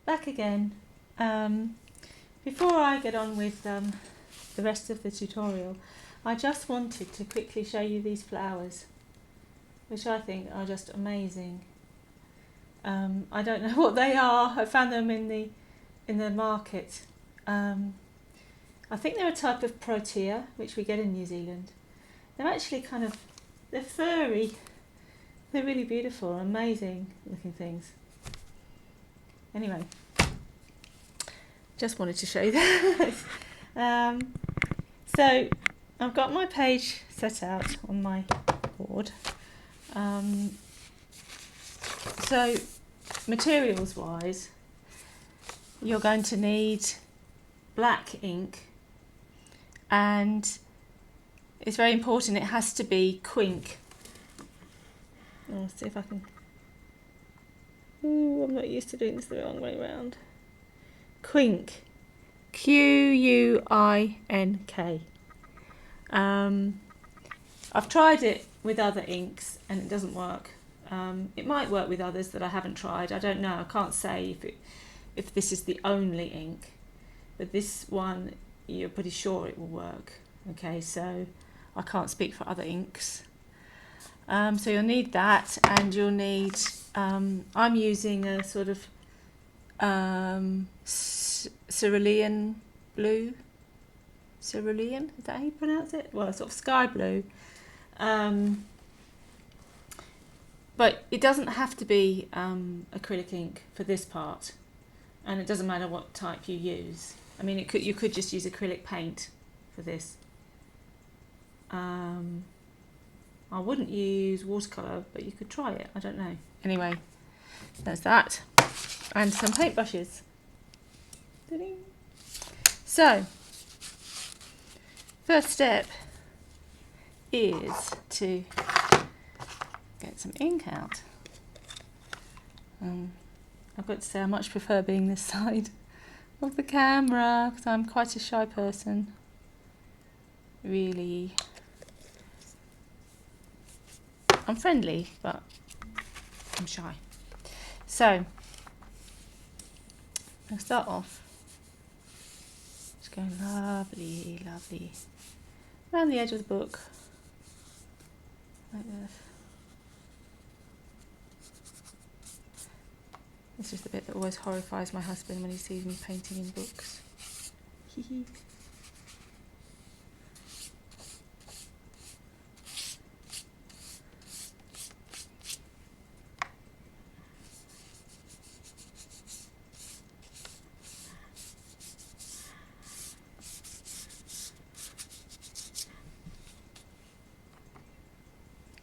back again. Before I get on with the rest of the tutorial, I just wanted to quickly show you these flowers, which I think are just amazing. I don't know what they are. I found them in the market. I think they're a type of protea, which we get in New Zealand. They're actually they're furry. They're really beautiful, amazing looking things. Anyway, just wanted to show you that. So I've got my page set out on my board. So materials wise, you're going to need black ink, and it's very important it has to be Quink. I'll see if I can. Ooh, I'm not used to doing this the wrong way around. Quink. Quink. I've tried it with other inks and it doesn't work. It might work with others that I haven't tried. I don't know. I can't say if this is the only ink, but this one you're pretty sure it will work. Okay, so I can't speak for other inks. So you'll need that, and you'll need, I'm using a sort of cerulean blue. Cerulean, is that how you pronounce it? Well, sort of sky blue. But it doesn't have to be acrylic ink for this part, and it doesn't matter what type you use. I mean, you could just use acrylic paint for this. I wouldn't use watercolour, but you could try it. I don't know. Anyway, there's that. And some paintbrushes. So, first step is to get some ink out. I've got to say I much prefer being this side of the camera because I'm quite a shy person. Really. I'm friendly, but I'm shy. So, I'll start off just going lovely, lovely around the edge of the book, like this. This is the bit that always horrifies my husband when he sees me painting in books. Hee.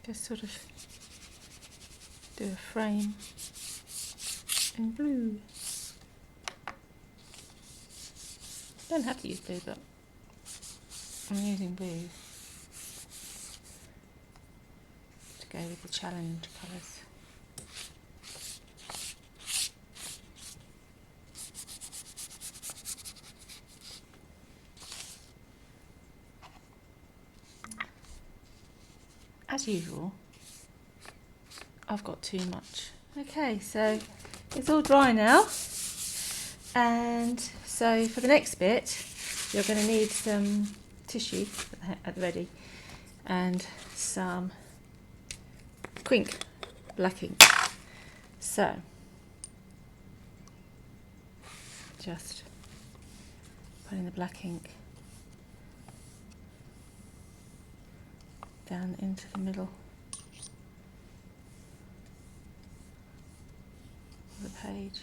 Just sort of do a frame in blue. Don't have to use blue, but I'm using blue to go with the challenge colours. As usual, I've got too much. Okay, so it's all dry now, and so for the next bit you're going to need some tissue at the ready and some Quink black ink. So just put in the black ink down into the middle of the page.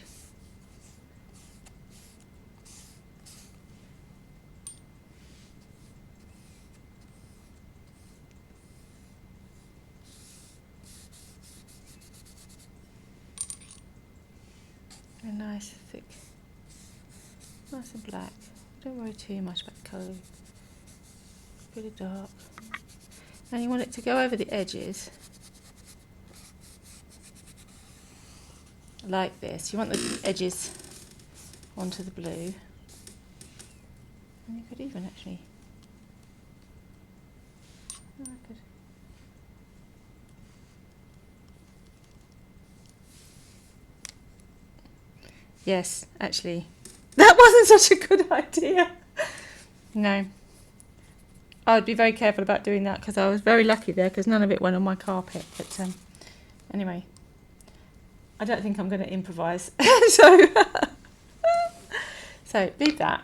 A nice thick, nice and black. Don't worry too much about the colour. Pretty dark. And you want it to go over the edges like this. You want the edges onto the blue. And you could even actually, Yes, actually, that wasn't such a good idea. No. I would be very careful about doing that because I was very lucky there because none of it went on my carpet. But anyway, I don't think I'm going to improvise. So leave that.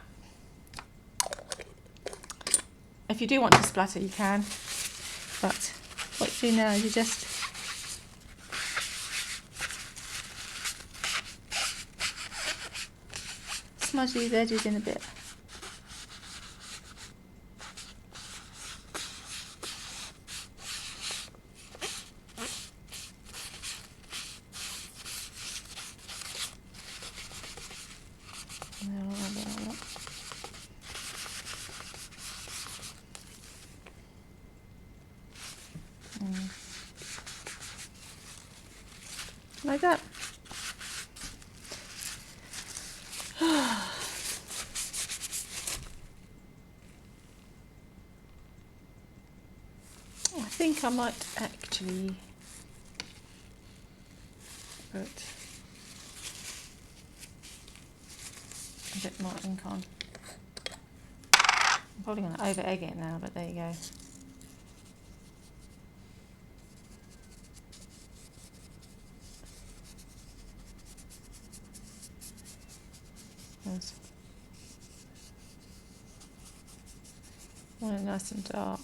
If you do want to splatter, you can. But what you do now is you just smudge these edges in a bit. Like that. I think I might actually put a bit more ink on. I'm probably going to over egg it now, but there you go. There's one nice and dark.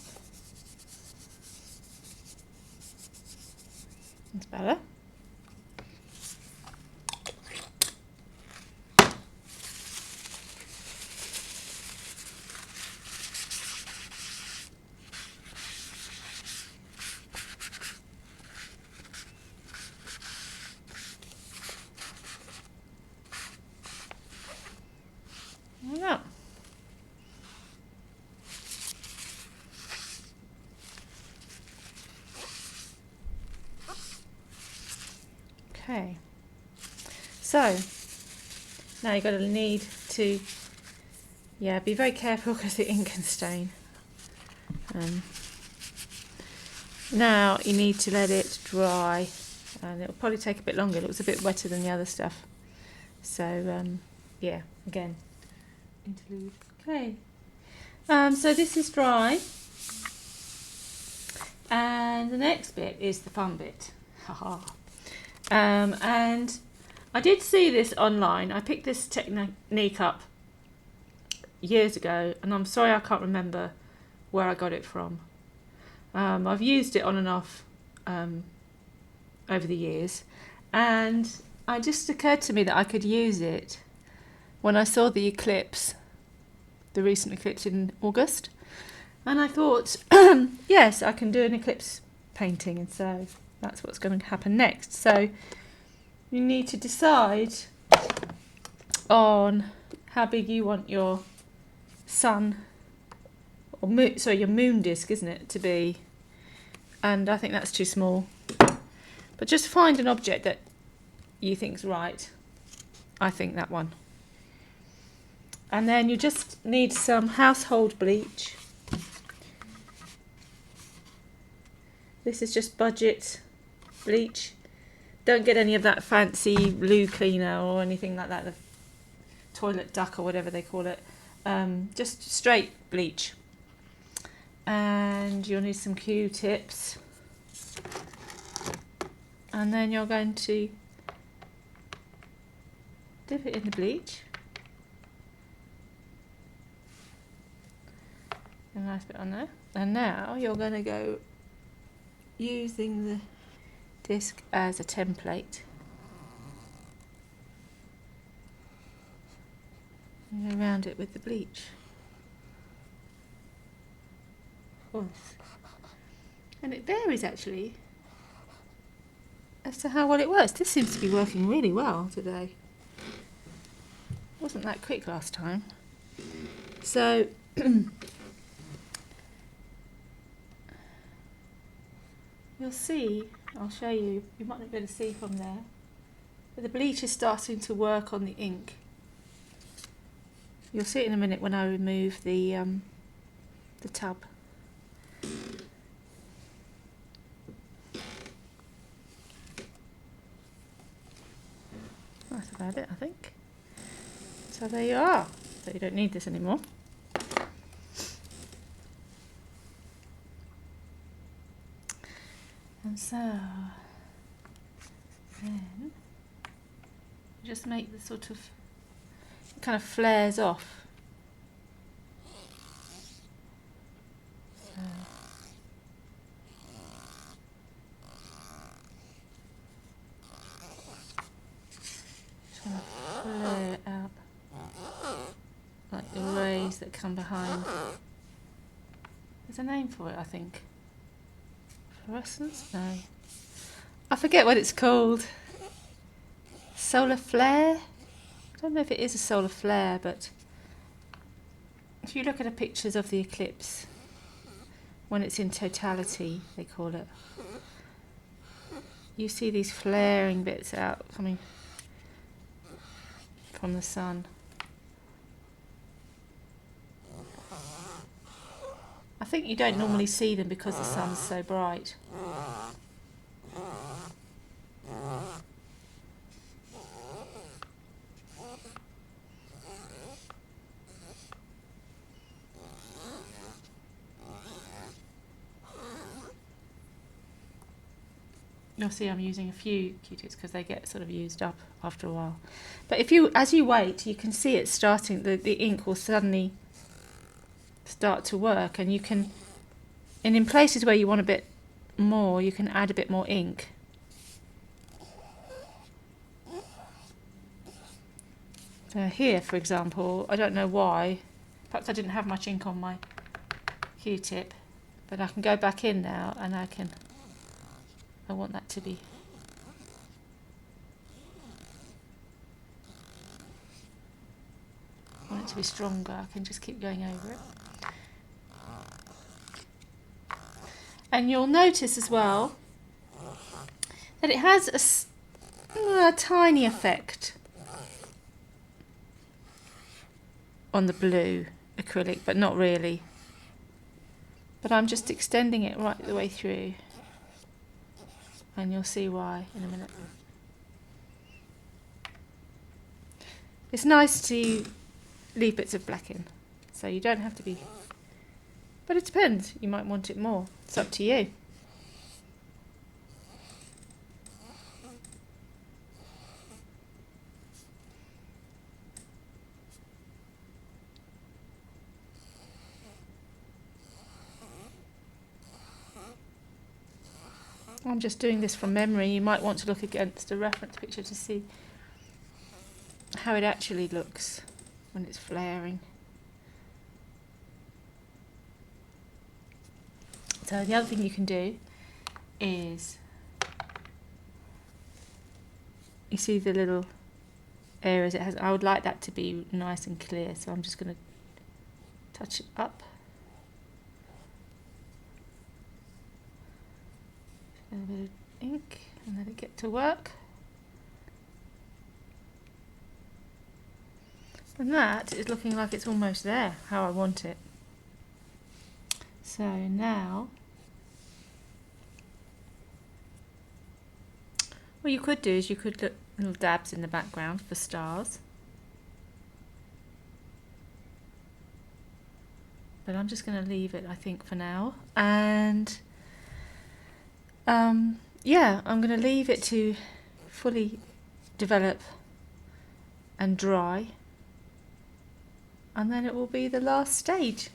That's better. Yeah. Okay. So now you're going to need to, be very careful because the ink can stain. Now you need to let it dry, and it'll probably take a bit longer. It looks a bit wetter than the other stuff. So again, interlude. Okay. So this is dry, and the next bit is the fun bit. Haha. And I did see this online. I picked this technique up years ago, and I'm sorry I can't remember where I got it from. I've used it on and off over the years, and it just occurred to me that I could use it when I saw the eclipse, the recent eclipse in August, and I thought, yes, I can do an eclipse painting, and so that's what's going to happen next. So you need to decide on how big you want your sun, or your moon disc, isn't it, to be, and I think that's too small. But just find an object that you think's right. I think that one. And then you just need some household bleach. This is just budget bleach. Don't get any of that fancy loo cleaner or anything like that, the toilet duck or whatever they call it. Just straight bleach. And you'll need some Q-tips. And then you're going to dip it in the bleach. A nice bit on there. And now you're going to go using the disc as a template. And go around it with the bleach. And it varies actually as to how well it works. This seems to be working really well today. Wasn't that quick last time. So you'll see, I'll show you, you might not be able to see from there, but the bleach is starting to work on the ink. You'll see it in a minute when I remove the tub. That's about it, I think. So there you are. So you don't need this anymore. And so then just make the sort of, it kind of flares off. So just going to flare it out like the rays that come behind. There's a name for it, I think. Fluorescence? No. I forget what it's called. Solar flare? I don't know if it is a solar flare, but if you look at the pictures of the eclipse, when it's in totality, they call it, you see these flaring bits out coming from the sun. I think you don't normally see them because the sun's so bright. You'll see I'm using a few Q-tips because they get sort of used up after a while. But if you, as you wait, you can see it starting, the ink will suddenly start to work, and you can, and in places where you want a bit more, you can add a bit more ink. So here, for example, I don't know why, perhaps I didn't have much ink on my Q-tip, but I can go back in now and I want that to be, I want it to be stronger. I can just keep going over it. And you'll notice as well that it has a tiny effect on the blue acrylic, but not really. But I'm just extending it right the way through, and you'll see why in a minute. It's nice to leave bits of black in, so you don't have to be, but it depends, you might want it more, it's up to you. I'm just doing this from memory. You might want to look against a reference picture to see how it actually looks when it's flaring. So the other thing you can do is, you see the little areas it has, I would like that to be nice and clear, so I'm just going to touch it up. A bit of ink and let it get to work. And that is looking like it's almost there, how I want it. So now, what you could do is you could put little dabs in the background for stars. But I'm just going to leave it, I think, for now. And yeah, I'm going to leave it to fully develop and dry, and then it will be the last stage.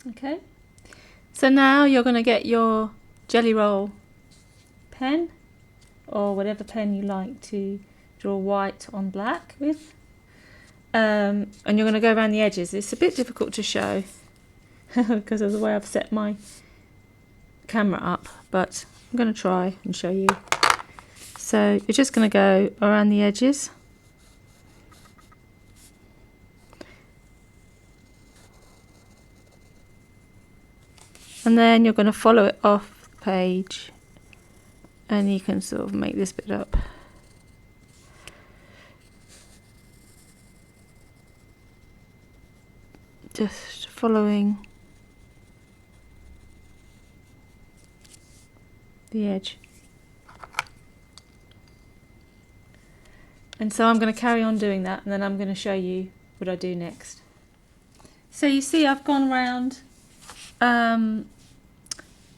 Okay, so now you're going to get your Jelly Roll pen, or whatever pen you like to draw white on black with, and you're going to go around the edges. It's a bit difficult to show because of the way I've set my camera up, but I'm going to try and show you. So you're just going to go around the edges, and then you're going to follow it off the page, and you can sort of make this bit up. Just following the edge. And so I'm going to carry on doing that, and then I'm going to show you what I do next. So you see I've gone round the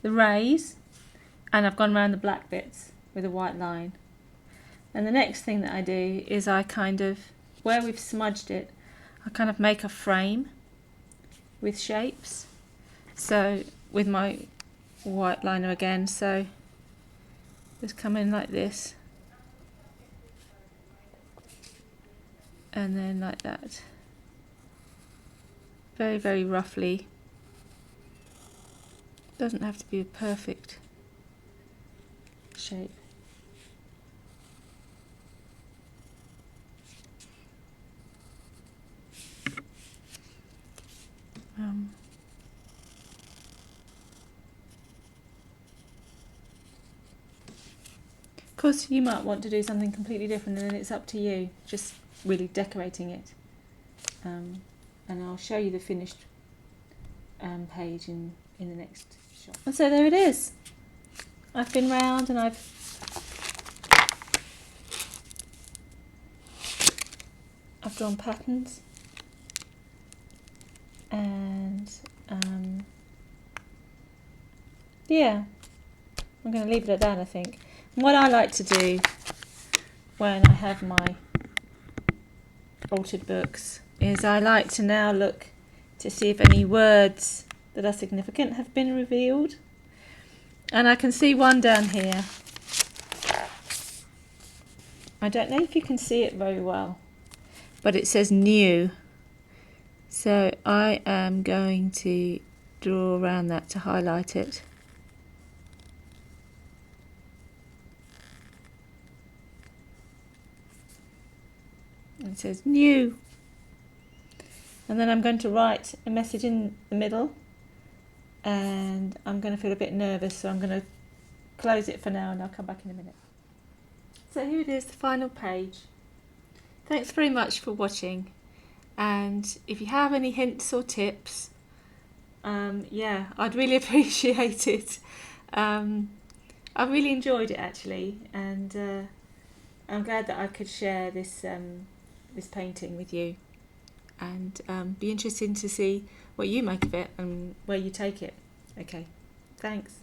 rays, and I've gone around the black bits with a white line. And the next thing that I do is I kind of, where we've smudged it, I kind of make a frame with shapes. So with my white liner again, so just come in like this, and then like that, very, very roughly. Doesn't have to be a perfect shape. Of course, you might want to do something completely different, and then it's up to you, just really decorating it. And I'll show you the finished page in the next shot. And so there it is. I've been round and I've drawn patterns, and yeah, I'm going to leave it at that, I think. And what I like to do when I have my altered books is I like to now look to see if any words that are significant have been revealed. And I can see one down here. I don't know if you can see it very well, but it says new. So I am going to draw around that to highlight it. It says new. And then I'm going to write a message in the middle, and I'm going to feel a bit nervous, so I'm going to close it for now and I'll come back in a minute. So here it is, the final page. Thanks very much for watching, and if you have any hints or tips, yeah, I'd really appreciate it. I really enjoyed it actually, and I'm glad that I could share this this painting with you, and be interested to see what you make of it and where you take it. Okay, thanks.